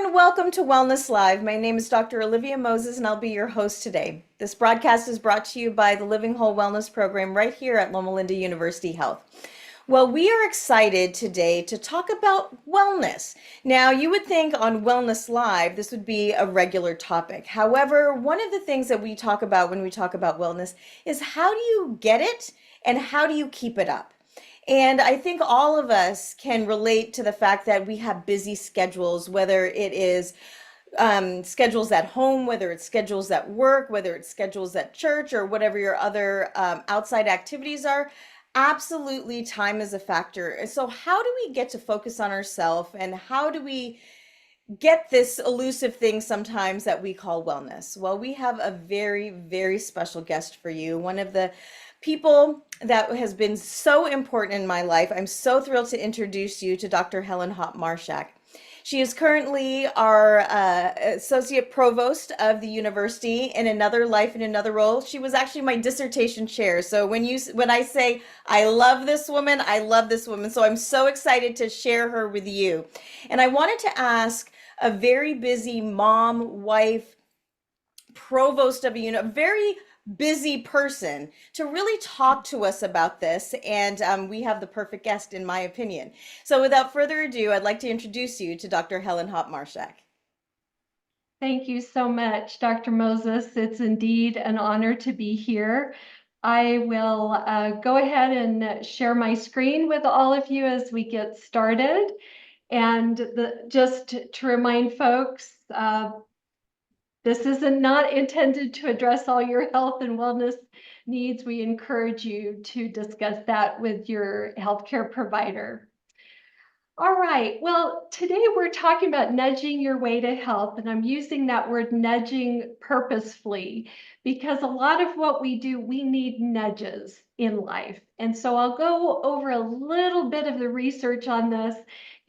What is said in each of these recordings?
and welcome to Wellness Live. My name is Dr. Olivia Moses, and I'll be your host today. This broadcast is brought to you by the Living Whole Wellness Program right here at Loma University Health. Well, we are excited today to talk about wellness. Now, you would think on Wellness Live, this would be a regular topic. However, one of the things that we talk about when we talk about wellness is how do you get it and how do you keep it up? And I think all of us can relate to the fact that we have busy schedules, whether it is schedules at home, whether it's schedules at work, whether it's schedules at church, or whatever your other outside activities are. Absolutely, time is a factor. And so, how do we get to focus on ourselves, and how do we get this elusive thing sometimes that we call wellness? Well, we have a very, very special guest for you. One of the people that has been so important in my life. I'm so thrilled to introduce you to Dr. Helen Hopp Marshak. She is currently our associate provost of the university in another life, in another role. She was actually my dissertation chair. So when I say I love this woman, I love this woman. So I'm so excited to share her with you. And I wanted to ask a very busy mom, wife, provost of a very busy person to really talk to us about this. And we have the perfect guest, in my opinion. So without further ado, I'd like to introduce you to Dr. Helen Hopp Marshak. Thank you so much, Dr. Moses. It's indeed an honor to be here. I will go ahead and share my screen with all of you as we get started. And just to remind folks, this is not intended to address all your health and wellness needs. We encourage you to discuss that with your healthcare provider. All right, well, today we're talking about nudging your way to health, and I'm using that word nudging purposefully because a lot of what we do, we need nudges in life. And so I'll go over a little bit of the research on this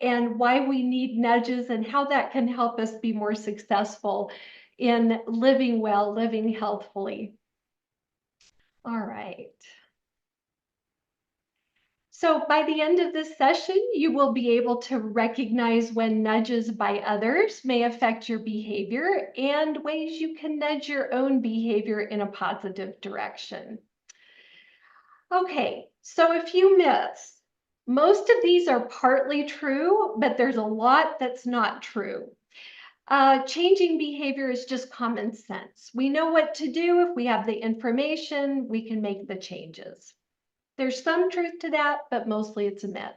and why we need nudges and how that can help us be more successful in living well, living healthfully. All right. So by the end of this session, you will be able to recognize when nudges by others may affect your behavior and ways you can nudge your own behavior in a positive direction. Okay, so a few myths. Most of these are partly true, but there's a lot that's not true. Changing behavior is just common sense. We know what to do. If we have the information, we can make the changes. There's some truth to that, but mostly it's a myth.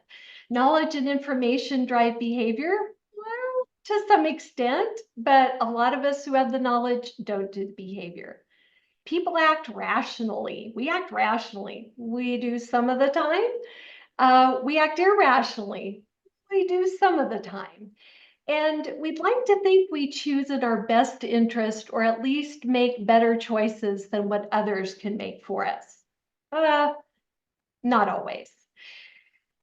Knowledge and information drive behavior. Well, to some extent, but a lot of us who have the knowledge don't do the behavior. People act rationally. We act rationally. We do some of the time. We act irrationally. We do some of the time. And we'd like to think we choose in our best interest, or at least make better choices than what others can make for us. Not always.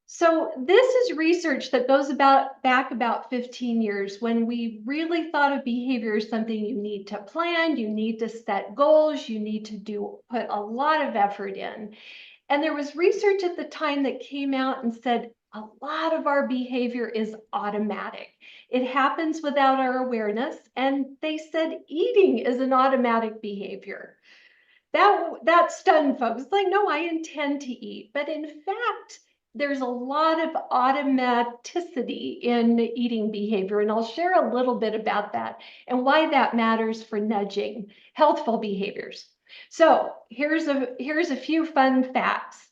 So this is research that goes back about 15 years, when we really thought of behavior as something you need to plan, you need to set goals, you need to put a lot of effort in. And there was research at the time that came out and said a lot of our behavior is automatic. It happens without our awareness. And they said eating is an automatic behavior. That stunned folks. It's like, no, I intend to eat. But in fact, there's a lot of automaticity in eating behavior. And I'll share a little bit about that and why that matters for nudging healthful behaviors. So here's a few fun facts.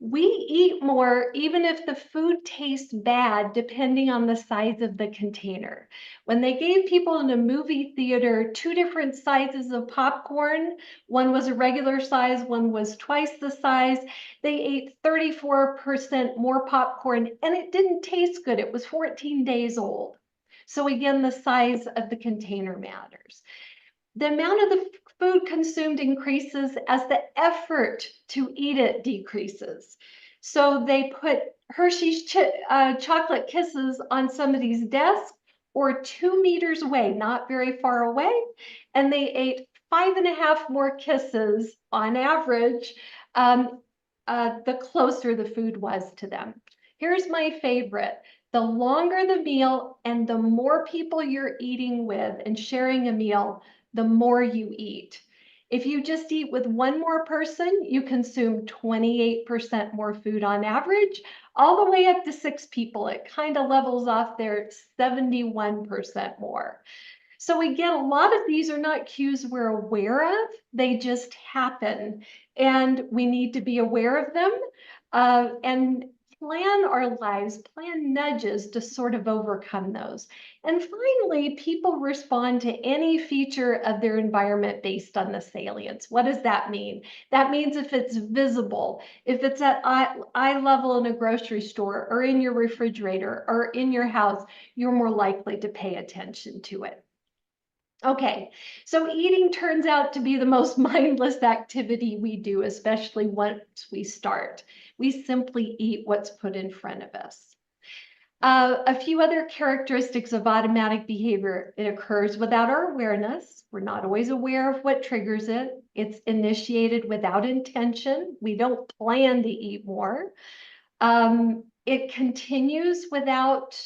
We eat more even if the food tastes bad, depending on the size of the container. When they gave people in a movie theater 2 different sizes of popcorn, one was a regular size, one was twice the size, they ate 34% more popcorn and it didn't taste good. It was 14 days old. So again, the size of the container matters. The amount of the food consumed increases as the effort to eat it decreases. So they put Hershey's chocolate kisses on somebody's desk or 2 meters away, not very far away, and they ate 5.5 more kisses on average, the closer the food was to them. Here's my favorite. The longer the meal and the more people you're eating with and sharing a meal, the more you eat. If you just eat with one more person, you consume 28% more food on average, all the way up to 6 people. It kind of levels off there, 71% more. So we get a lot of these are not cues we're aware of, they just happen, and we need to be aware of them and plan our lives, plan nudges to sort of overcome those. And finally, people respond to any feature of their environment based on the salience. What does that mean? That means if it's visible, if it's at eye level in a grocery store or in your refrigerator or in your house, you're more likely to pay attention to it. Okay, so eating turns out to be the most mindless activity we do, especially once we start. We simply eat what's put in front of us. A few other characteristics of automatic behavior. It occurs without our awareness. We're not always aware of what triggers it. It's initiated without intention. We don't plan to eat more. It continues without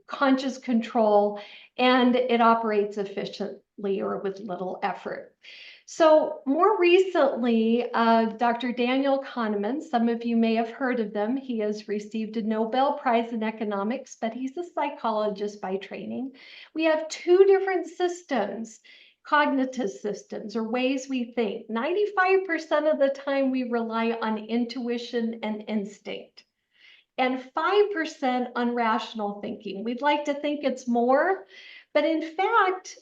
conscious control, and it operates efficiently or with little effort. So more recently, Dr. Daniel Kahneman, some of you may have heard of them. He has received a Nobel Prize in economics, but he's a psychologist by training. We have two different systems, cognitive systems or ways we think. 95% of the time we rely on intuition and instinct, and 5% on rational thinking. We'd like to think it's more, but in fact,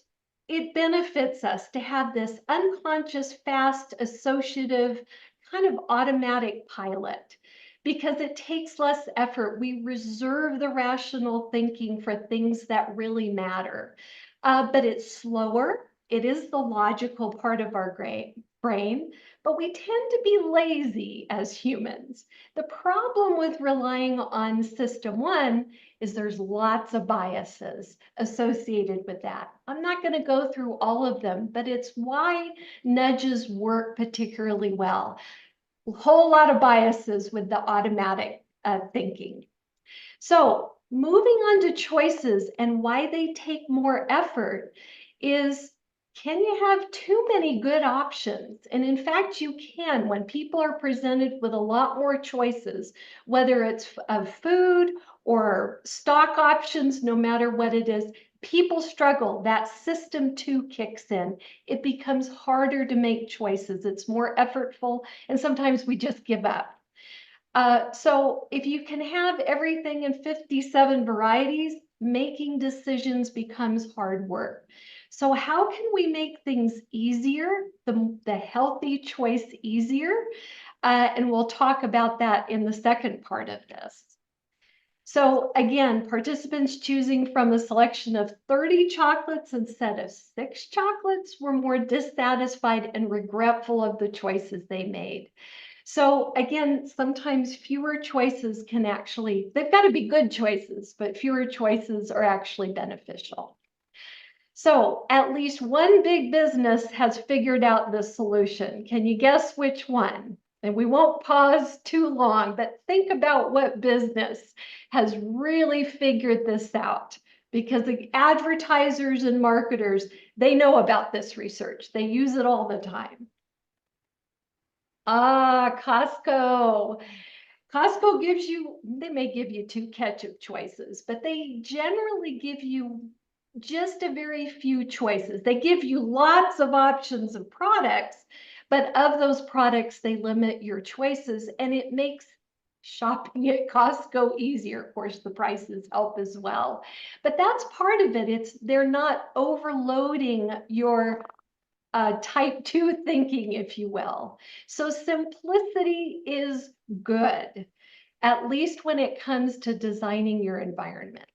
it benefits us to have this unconscious, fast, associative, kind of automatic pilot because it takes less effort. We reserve the rational thinking for things that really matter, but it's slower. It is the logical part of our brain, but we tend to be lazy as humans. The problem with relying on system one is there's lots of biases associated with that. I'm not going to go through all of them, but it's why nudges work particularly well. A whole lot of biases with the automatic thinking. So moving on to choices and why they take more effort is, can you have too many good options? And in fact, you can. When people are presented with a lot more choices, whether it's of food or stock options, no matter what it is, people struggle. That system two kicks in. It becomes harder to make choices. It's more effortful, and sometimes we just give up. So if you can have everything in 57 varieties, making decisions becomes hard work. So how can we make things easier, the healthy choice easier? And we'll talk about that in the second part of this. So again, participants choosing from a selection of 30 chocolates instead of 6 chocolates were more dissatisfied and regretful of the choices they made. So again, sometimes fewer choices can actually, they've got to be good choices, but fewer choices are actually beneficial. So at least one big business has figured out this solution. Can you guess which one? And we won't pause too long, but think about what business has really figured this out, because the advertisers and marketers, they know about this research. They use it all the time. Costco. Costco gives you, they may give you 2 ketchup choices, but they generally give you just a very few choices. They give you lots of options of products, but of those products, they limit your choices, and it makes shopping at Costco easier. Of course, the prices help as well, but that's part of it. They're not overloading your type 2 thinking, if you will. So simplicity is good, at least when it comes to designing your environment.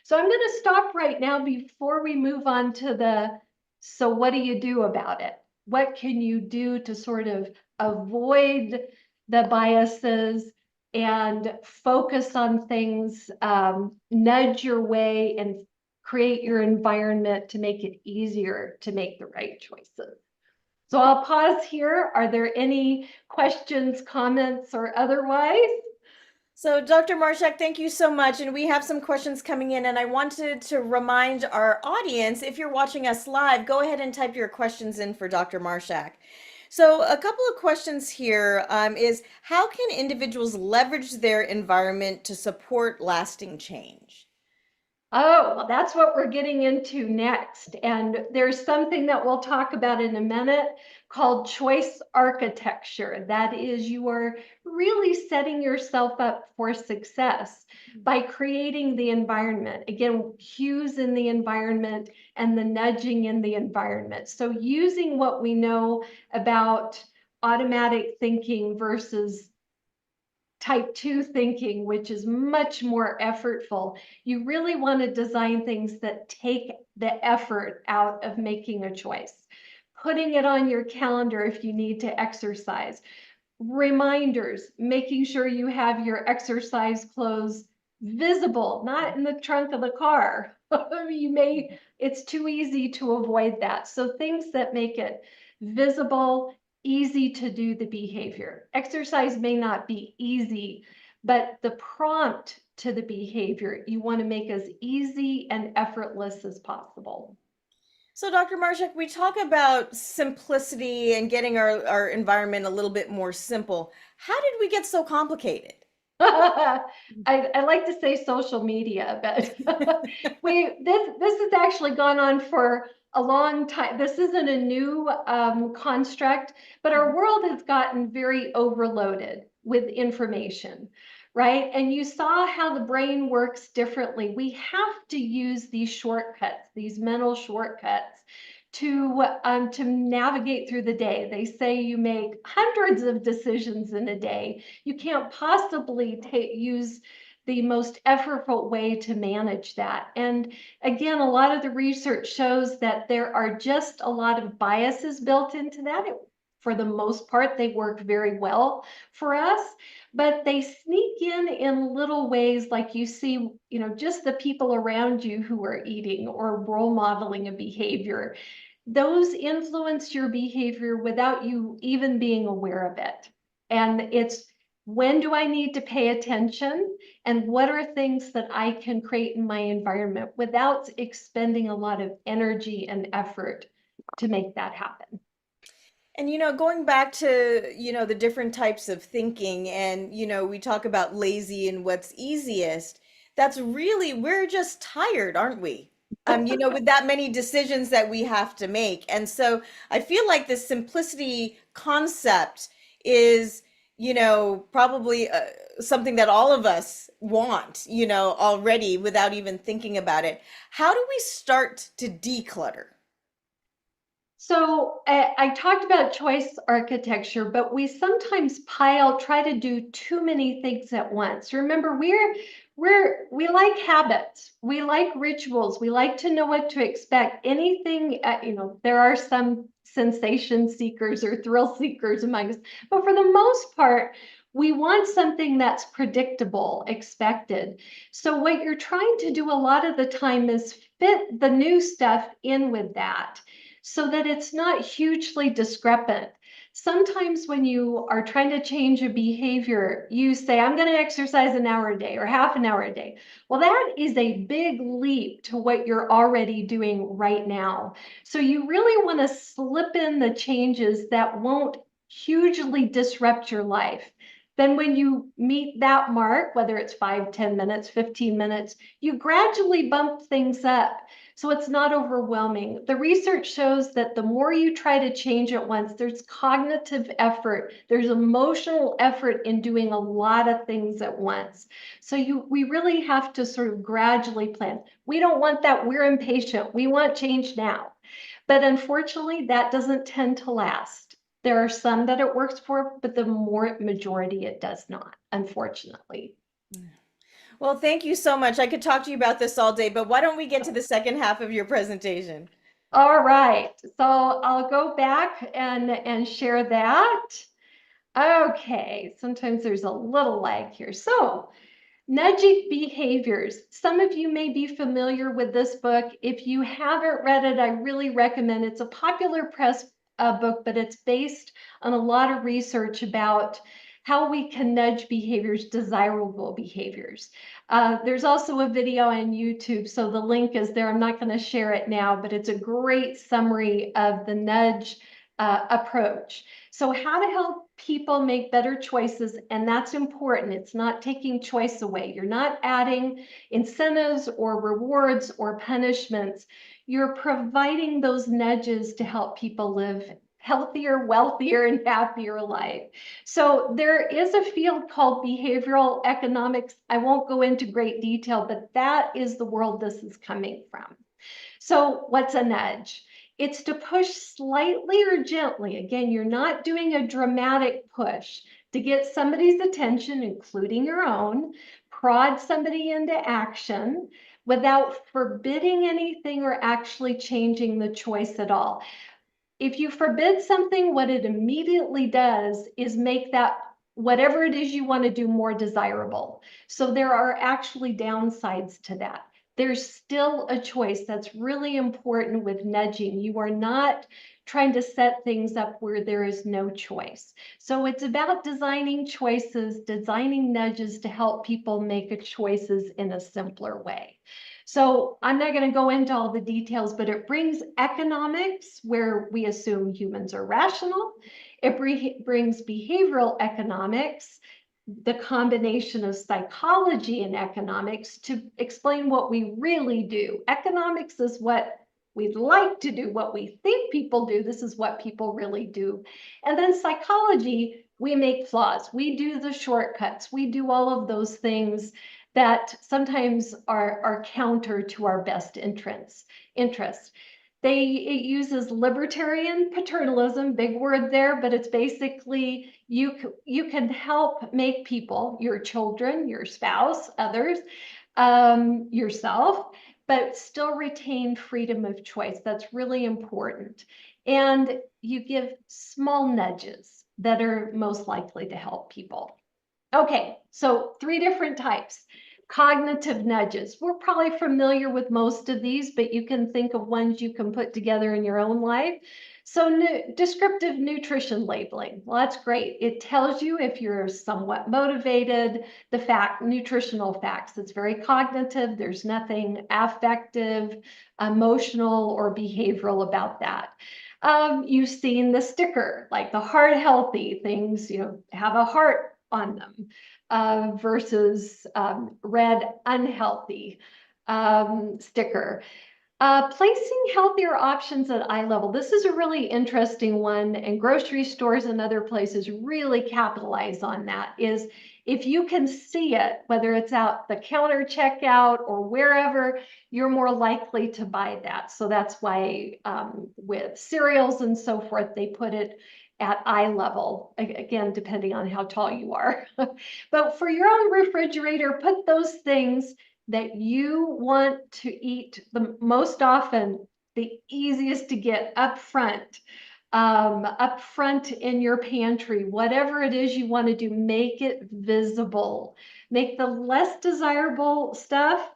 So I'm going to stop right now before we move on to so what do you do about it? What can you do to sort of avoid the biases and focus on things, nudge your way and create your environment to make it easier to make the right choices. So I'll pause here. Are there any questions, comments, or otherwise? So, Dr. Marshak, thank you so much. And we have some questions coming in, and I wanted to remind our audience, if you're watching us live, go ahead and type your questions in for Dr. Marshak. So, a couple of questions here is how can individuals leverage their environment to support lasting change? Oh, well, that's what we're getting into next. And there's something that we'll talk about in a minute called choice architecture. That is, you are really setting yourself up for success by creating the environment. Again, cues in the environment and the nudging in the environment. So using what we know about automatic thinking versus type 2 thinking, which is much more effortful. You really want to design things that take the effort out of making a choice. Putting it on your calendar if you need to exercise. Reminders, making sure you have your exercise clothes visible, not in the trunk of the car. It's too easy to avoid that. So things that make it visible, easy to do the behavior. Exercise may not be easy, but the prompt to the behavior, you want to make as easy and effortless as possible. So, Dr. Marshak, we talk about simplicity and getting our environment a little bit more simple. How did we get so complicated? I like to say social media, but this has actually gone on for a long time. This isn't a new construct, but our world has gotten very overloaded with information, right? And you saw how the brain works differently. We have to use these shortcuts, these mental shortcuts to navigate through the day. They say you make hundreds of decisions in a day. You can't possibly use the most effortful way to manage that. And again, a lot of the research shows that there are just a lot of biases built into that. For the most part, they work very well for us, but they sneak in little ways, like you see, just the people around you who are eating or role modeling a behavior. Those influence your behavior without you even being aware of it. And it's, when do I need to pay attention? And what are things that I can create in my environment without expending a lot of energy and effort to make that happen? And going back to, the different types of thinking and, we talk about lazy and what's easiest. That's really, we're just tired, aren't we? With that many decisions that we have to make. And so I feel like the simplicity concept is, probably something that all of us want, already without even thinking about it. How do we start to declutter? So I talked about choice architecture, but we sometimes try to do too many things at once. Remember, we like habits, we like rituals, we like to know what to expect. Anything, there are some sensation seekers or thrill seekers among us, but for the most part, we want something that's predictable, expected. So what you're trying to do a lot of the time is fit the new stuff in with that, so that it's not hugely discrepant. Sometimes when you are trying to change a behavior, you say, I'm going to exercise an hour a day or half an hour a day. Well, that is a big leap to what you're already doing right now. So you really want to slip in the changes that won't hugely disrupt your life. Then when you meet that mark, whether it's 5, 10 minutes, 15 minutes, you gradually bump things up, so it's not overwhelming. The research shows that the more you try to change at once, there's cognitive effort, there's emotional effort in doing a lot of things at once. So we really have to sort of gradually plan. We don't want that. We're impatient. We want change now. But unfortunately, that doesn't tend to last. There are some that it works for, but the majority it does not, unfortunately. Well, thank you so much. I could talk to you about this all day, but why don't we get to the second half of your presentation? All right, so I'll go back and share that. Okay, sometimes there's a little lag here. So, nudging behaviors. Some of you may be familiar with this book. If you haven't read it, I really recommend it. It's a popular press book, but it's based on a lot of research about how we can nudge behaviors, desirable behaviors. There's also a video on YouTube, so the link is there. I'm not going to share it now, but it's a great summary of the nudge approach. So how to help people make better choices, and that's important. It's not taking choice away. You're not adding incentives or rewards or punishments. You're providing those nudges to help people live healthier, wealthier, and happier life. So there is a field called behavioral economics. I won't go into great detail, but that is the world this is coming from. So what's a nudge? It's to push slightly or gently. Again, you're not doing a dramatic push to get somebody's attention, including your own, prod somebody into action without forbidding anything or actually changing the choice at all. If you forbid something, what it immediately does is make that whatever it is you want to do more desirable. So there are actually downsides to that. There's still a choice. That's really important with nudging. You are not trying to set things up where there is no choice. So it's about designing choices, designing nudges to help people make choices in a simpler way. So I'm not going to go into all the details, but it brings economics where we assume humans are rational. It brings behavioral economics, the combination of psychology and economics to explain what we really do. Economics is what we'd like to do, what we think people do. This is what people really do. And then psychology, we make flaws. We do the shortcuts. We do all of those things that sometimes are counter to our best interests. It uses libertarian paternalism, big word there, but it's basically you can help make people, your children, your spouse, others, yourself, but still retain freedom of choice. That's really important. And you give small nudges that are most likely to help people. Okay, so 3 different types. Cognitive nudges. We're probably familiar with most of these, but you can think of ones you can put together in your own life. So descriptive nutrition labeling. Well, that's great. It tells you if you're somewhat motivated, nutritional facts. It's very cognitive. There's nothing affective, emotional, or behavioral about that. You've seen the sticker, like the heart healthy things, have a heart on them. Versus red unhealthy sticker. Placing healthier options at eye level. This is a really interesting one, and grocery stores and other places really capitalize on that. Is if you can see it, whether it's out the counter checkout or wherever, you're more likely to buy that. So that's why with cereals and so forth, they put it at eye level, again, depending on how tall you are. But for your own refrigerator, put those things that you want to eat the most often, the easiest to get up front in your pantry, whatever it is you want to do, make it visible. Make the less desirable stuff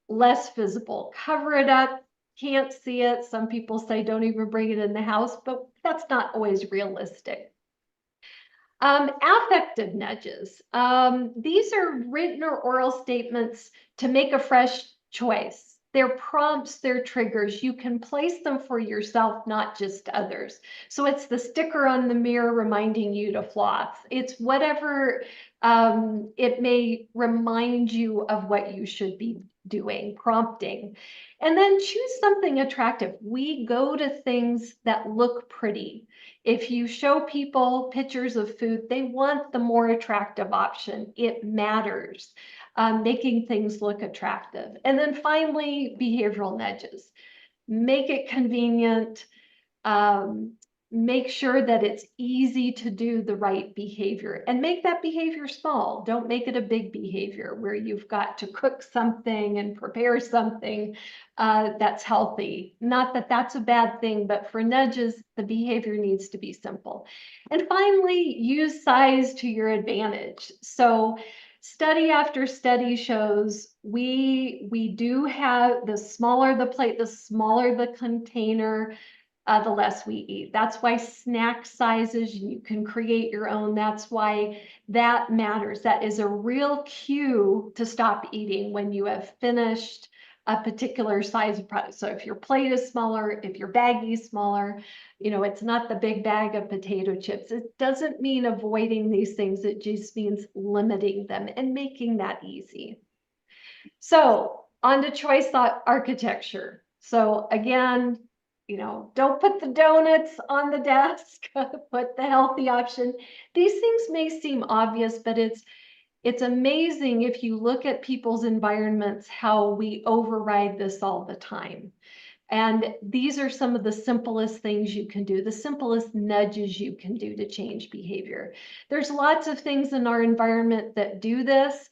less visible. Cover it up. Can't see it. Some people say don't even bring it in the house, but that's not always realistic. Affective nudges. These are written or oral statements to make a fresh choice. They're prompts, they're triggers. You can place them for yourself, not just others. So it's the sticker on the mirror reminding you to floss. It's whatever it may remind you of what you should be doing, prompting. And then choose something attractive. We go to things that look pretty. If you show people pictures of food, they want the more attractive option. It matters, making things look attractive. And then finally, behavioral nudges. Make it convenient. Make sure that it's easy to do the right behavior and make that behavior small. Don't make it a big behavior where you've got to cook something and prepare something that's healthy. Not that that's a bad thing, but for nudges, the behavior needs to be simple. And finally, use size to your advantage. So study after study shows we do have, the smaller the plate, the smaller the container, the less we eat. That's why snack sizes, you can create your own. That's why that matters. That is a real cue to stop eating when you have finished a particular size of product. So if your plate is smaller, if your baggie is smaller, it's not the big bag of potato chips. It doesn't mean avoiding these things. It just means limiting them and making that easy. So on to choice architecture. So again, don't put the donuts on the desk, put the healthy option. These things may seem obvious, but it's amazing if you look at people's environments, how we override this all the time. And these are some of the simplest things you can do, the simplest nudges you can do to change behavior. There's lots of things in our environment that do this.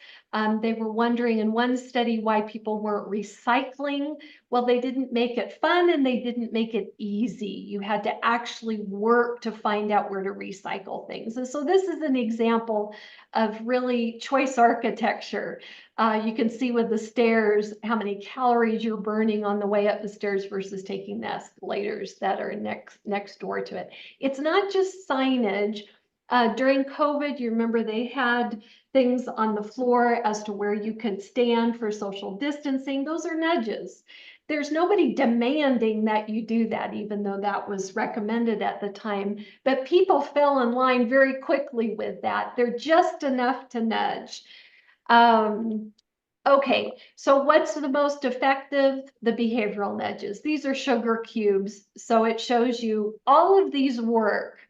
They were wondering in one study why people weren't recycling. Well, they didn't make it fun and they didn't make it easy. You had to actually work to find out where to recycle things. And so this is an example of really choice architecture. You can see with the stairs how many calories you're burning on the way up the stairs versus taking the escalators that are next door to it. It's not just signage. During COVID, you remember they had things on the floor as to where you could stand for social distancing. Those are nudges. There's nobody demanding that you do that, even though that was recommended at the time. But people fell in line very quickly with that. They're just enough to nudge. Okay, so what's the most effective? The behavioral nudges. These are sugar cubes. So it shows you all of these work,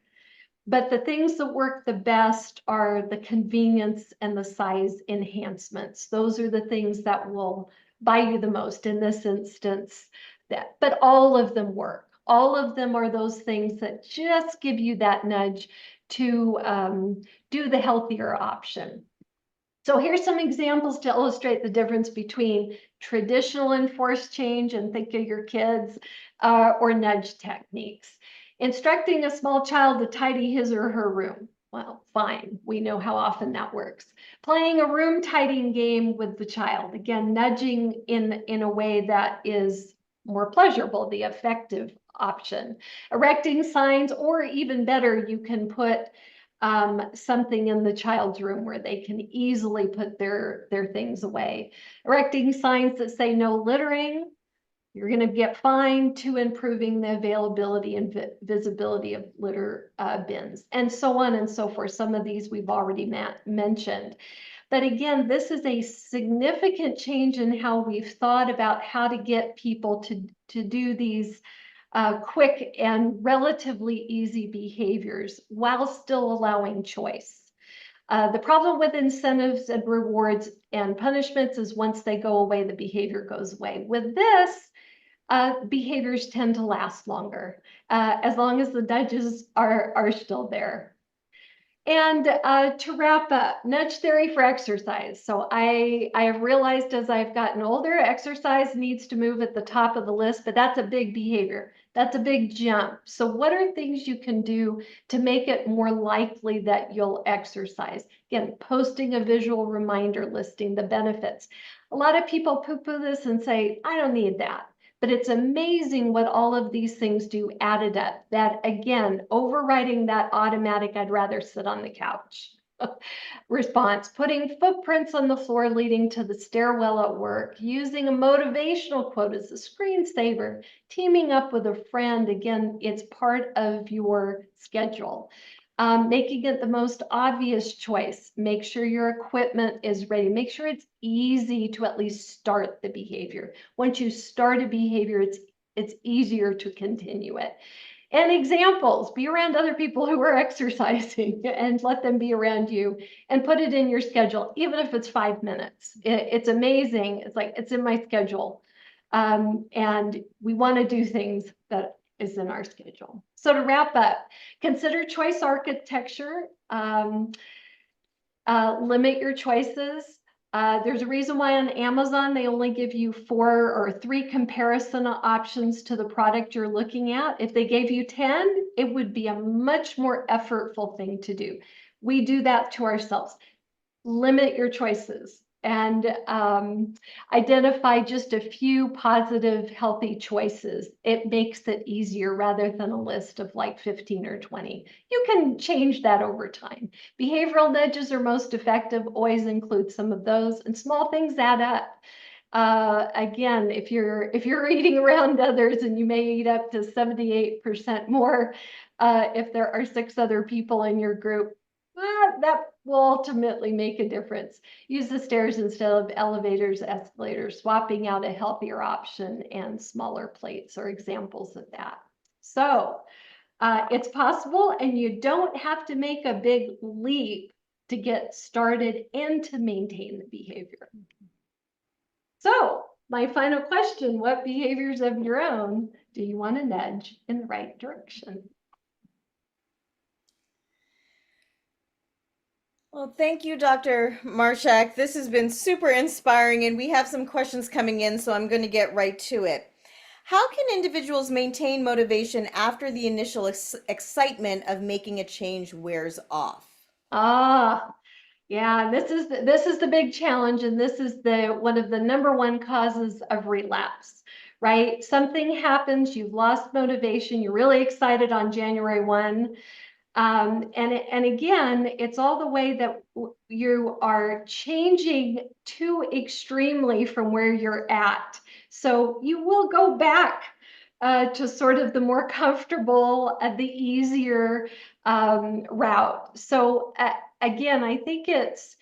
but the things that work the best are the convenience and the size enhancements. Those are the things that will buy you the most in this instance. But all of them work. All of them are those things that just give you that nudge to do the healthier option. So here's some examples to illustrate the difference between traditional enforced change, and think of your kids, or nudge techniques. Instructing a small child to tidy his or her room. Well, fine, we know how often that works. Playing a room tidying game with the child. Again, nudging in a way that is more pleasurable, the effective option. Erecting signs, or even better, you can put something in the child's room where they can easily put their things away. Erecting signs that say no littering, you're going to get fined, to improving the availability and visibility of litter bins, and so on and so forth. Some of these we've already mentioned. But again, this is a significant change in how we've thought about how to get people to do these quick and relatively easy behaviors while still allowing choice. The problem with incentives and rewards and punishments is once they go away, the behavior goes away. With this, behaviors tend to last longer, as long as the nudges are still there. And to wrap up, nudge theory for exercise. So I have realized as I've gotten older, exercise needs to move at the top of the list, but that's a big behavior. That's a big jump. So what are things you can do to make it more likely that you'll exercise? Again, posting a visual reminder listing the benefits. A lot of people poo-poo this and say, I don't need that. But it's amazing what all of these things do added up. That, again, overriding that automatic, I'd rather sit on the couch response, putting footprints on the floor leading to the stairwell at work, using a motivational quote as a screensaver, teaming up with a friend. Again, it's part of your schedule. Making it the most obvious choice. Make sure your equipment is ready. Make sure it's easy to at least start the behavior. Once you start a behavior, it's easier to continue it. And examples, be around other people who are exercising and let them be around you, and put it in your schedule, even if it's 5 minutes. It's amazing. It's like, it's in my schedule. And we want to do things that is in our schedule. So to wrap up, consider choice architecture, limit your choices. There's a reason why on Amazon, they only give you 4 or 3 comparison options to the product you're looking at. If they gave you 10, it would be a much more effortful thing to do. We do that to ourselves. Limit your choices. and identify just a few positive, healthy choices. It makes it easier rather than a list of like 15 or 20. You can change that over time. Behavioral nudges are most effective. Always include some of those, and small things add up. Again, if you're eating around others, and you may eat up to 78% more if there are 6 other people in your group, that will ultimately make a difference. Use the stairs instead of elevators, escalators. Swapping out a healthier option and smaller plates are examples of that. So it's possible, and you don't have to make a big leap to get started and to maintain the behavior. So my final question, what behaviors of your own do you want to nudge in the right direction? Well, thank you, Dr. Marshak. This has been super inspiring, and we have some questions coming in, so I'm going to get right to it. How can individuals maintain motivation after the initial excitement of making a change wears off? Yeah, this is the big challenge, and this is one of the number one causes of relapse, right? Something happens, you've lost motivation, you're really excited on January 1. And again, it's all the way that you are changing too extremely from where you're at. So you will go back to sort of the more comfortable, the easier route. So again, I think it's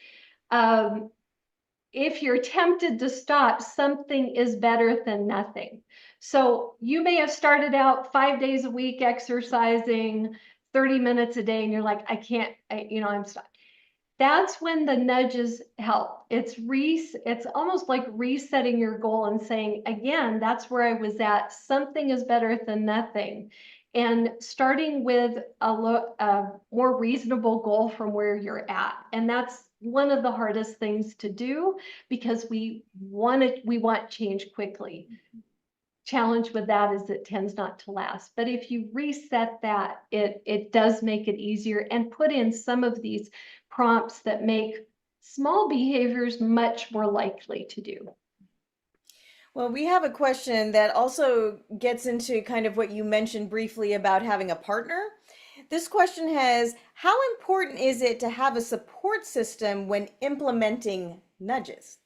if you're tempted to stop, something is better than nothing. So you may have started out 5 days a week exercising 30 minutes a day, and you're like, I can't, I'm stuck. That's when the nudges help. It's almost like resetting your goal and saying, again, that's where I was at. Something is better than nothing. And starting with a more reasonable goal from where you're at. And that's one of the hardest things to do, because we want change quickly. Challenge with that is it tends not to last. But if you reset that, it does make it easier, and put in some of these prompts that make small behaviors much more likely to do. Well, we have a question that also gets into kind of what you mentioned briefly about having a partner. This question has, how important is it to have a support system when implementing nudges?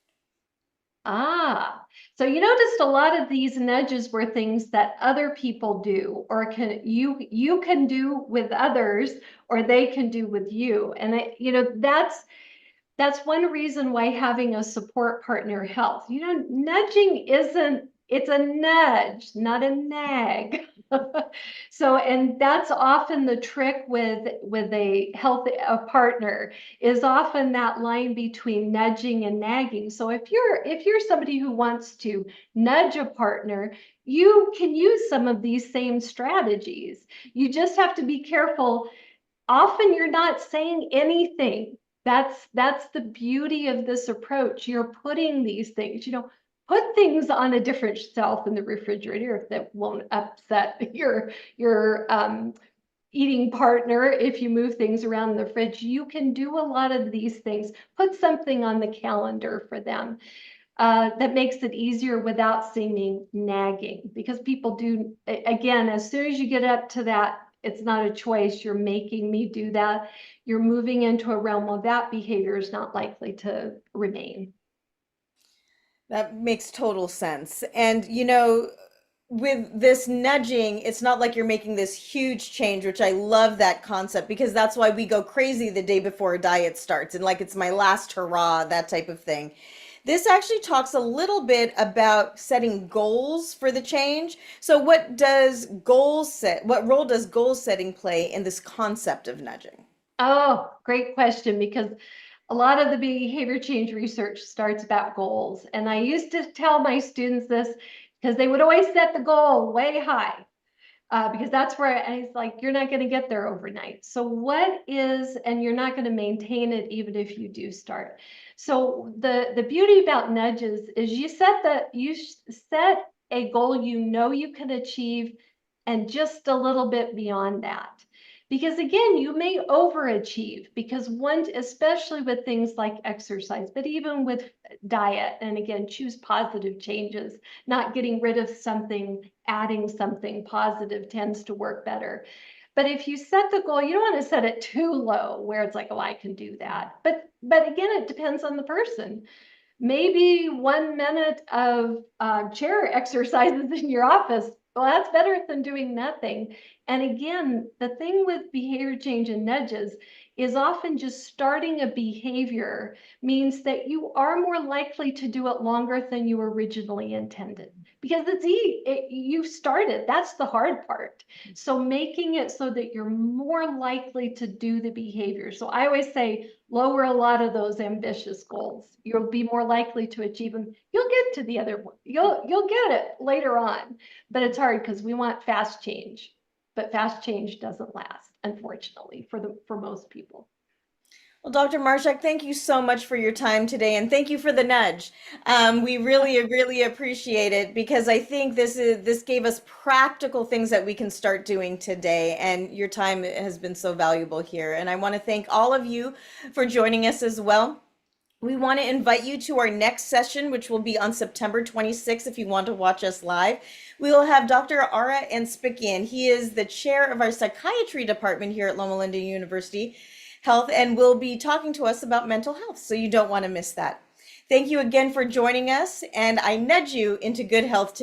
So you noticed a lot of these nudges were things that other people do, or you can do with others, or they can do with you. And that's one reason why having a support partner helps. Nudging it's a nudge, not a nag. So, and that's often the trick with a partner, is often that line between nudging and nagging. So if you're somebody who wants to nudge a partner, you can use some of these same strategies. You just have to be careful. Often you're not saying anything. That's the beauty of this approach. You're putting these things, put things on a different shelf in the refrigerator that won't upset your eating partner. If you move things around in the fridge, you can do a lot of these things. Put something on the calendar for them that makes it easier without seeming nagging, because people do, again, as soon as you get up to that, it's not a choice, you're making me do that, you're moving into a realm where that behavior is not likely to remain. That makes total sense. And with this nudging, it's not like you're making this huge change, which I love that concept, because that's why we go crazy the day before a diet starts and like it's my last hurrah, that type of thing. This actually talks a little bit about setting goals for the change. So what role does goal setting play in this concept of nudging? Oh, great question, because a lot of the behavior change research starts about goals. And I used to tell my students this, because they would always set the goal way high. Because that's where it's like, you're not going to get there overnight. So and you're not going to maintain it even if you do start. So the beauty about nudges is you set a goal you can achieve, and just a little bit beyond that. Because again, you may overachieve because one, especially with things like exercise, but even with diet, and again, choose positive changes, not getting rid of something, adding something positive tends to work better. But if you set the goal, you don't want to set it too low where it's like, oh, I can do that. But again, it depends on the person. Maybe 1 minute of chair exercises in your office, well, that's better than doing nothing. And again, the thing with behavior change and nudges is often just starting a behavior means that you are more likely to do it longer than you originally intended. Because you've started, that's the hard part. So making it so that you're more likely to do the behavior. So I always say, lower a lot of those ambitious goals. You'll be more likely to achieve them. You'll get to the other one. You'll get it later on, but it's hard because we want fast change, but fast change doesn't last, unfortunately, for most people. Well, Dr. Marshak, thank you so much for your time today, and thank you for the nudge. We really appreciate it because I think this gave us practical things that we can start doing today, and your time has been so valuable here. And I want to thank all of you for joining us as well. We want to invite you to our next session, which will be on September 26th if you want to watch us live. We will have Dr. Ara Anspikian. He is the chair of our psychiatry department here at Loma Linda University Health and will be talking to us about mental health, so you don't want to miss that. Thank you again for joining us, and I nudge you into good health today.